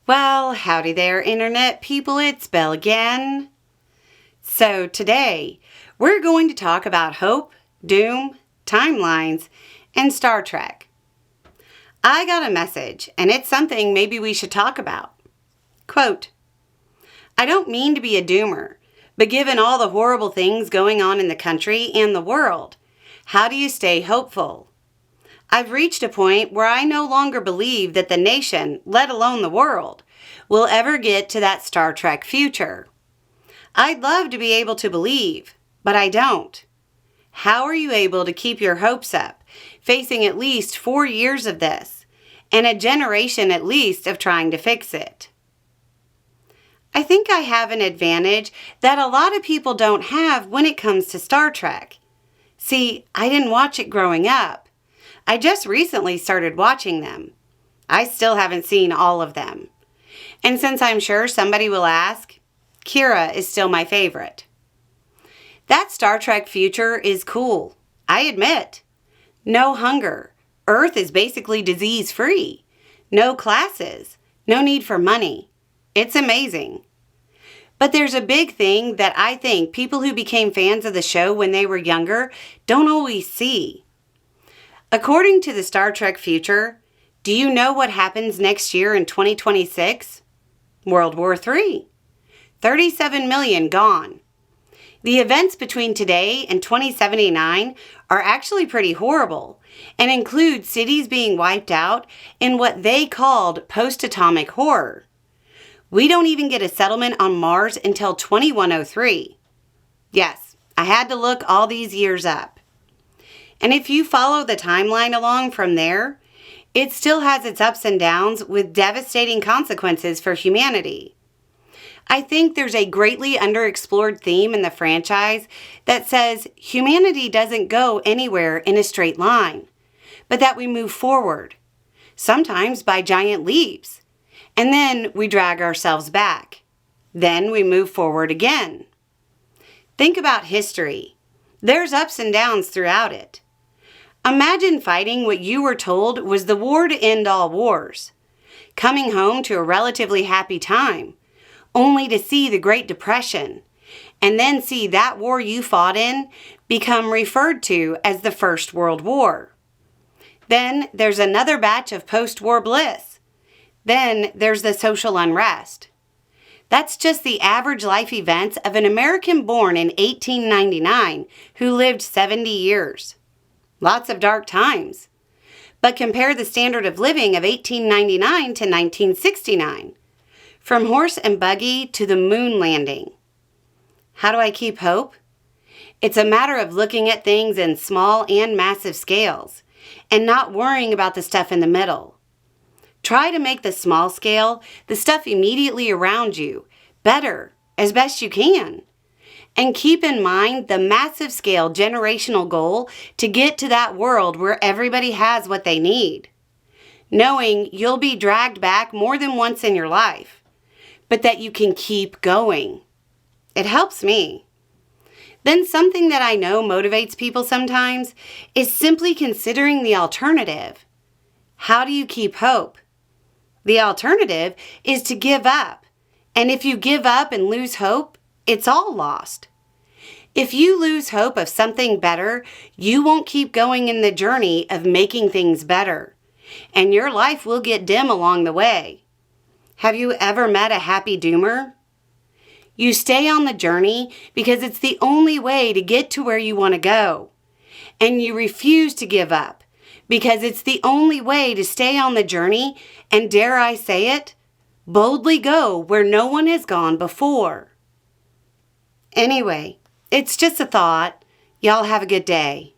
Well, howdy there, Internet people. It's Belle again. So today, we're going to talk about hope, doom, timelines, and Star Trek. I got a message, and it's something maybe we should talk about. Quote, I don't mean to be a doomer, but given all the horrible things going on in the country and the world, how do you stay hopeful? I've reached a point where I no longer believe that the nation, let alone the world, will ever get to that Star Trek future. I'd love to be able to believe, but I don't. How are you able to keep your hopes up, facing at least 4 years of this, and a generation at least of trying to fix it? I think I have an advantage that a lot of people don't have when it comes to Star Trek. See, I didn't watch it growing up. I just recently started watching them. I still haven't seen all of them. And since I'm sure somebody will ask, Kira is still my favorite. That Star Trek future is cool, I admit. No hunger. Earth is basically disease-free. No classes. No need for money. It's amazing. But there's a big thing that I think people who became fans of the show when they were younger don't always see. According to the Star Trek future, do you know what happens next year in 2026? World War III. 37 million gone. The events between today and 2079 are actually pretty horrible and include cities being wiped out in what they called post-atomic horror. We don't even get a settlement on Mars until 2103. Yes, I had to look all these years up. And if you follow the timeline along from there, it still has its ups and downs with devastating consequences for humanity. I think there's a greatly underexplored theme in the franchise that says humanity doesn't go anywhere in a straight line, but that we move forward, sometimes by giant leaps, and then we drag ourselves back. Then we move forward again. Think about history. There's ups and downs throughout it. Imagine fighting what you were told was the war to end all wars, coming home to a relatively happy time, only to see the Great Depression, and then see that war you fought in become referred to as the First World War. Then there's another batch of post-war bliss. Then there's the social unrest. That's just the average life events of an American born in 1899 who lived 70 years. Lots of dark times. But compare the standard of living of 1899 to 1969. From horse and buggy to the moon landing. How do I keep hope? It's a matter of looking at things in small and massive scales and not worrying about the stuff in the middle. Try to make the small scale, the stuff immediately around you, better as best you can. And keep in mind the massive scale generational goal to get to that world where everybody has what they need. Knowing you'll be dragged back more than once in your life, but that you can keep going. It helps me. Then something that I know motivates people sometimes is simply considering the alternative. How do you keep hope? The alternative is to give up. And if you give up and lose hope, it's all lost. If you lose hope of something better, you won't keep going in the journey of making things better, and your life will get dim along the way. Have you ever met a happy doomer? You stay on the journey because it's the only way to get to where you want to go, and you refuse to give up because it's the only way to stay on the journey and, dare I say it, boldly go where no one has gone before. Anyway, it's just a thought. Y'all have a good day.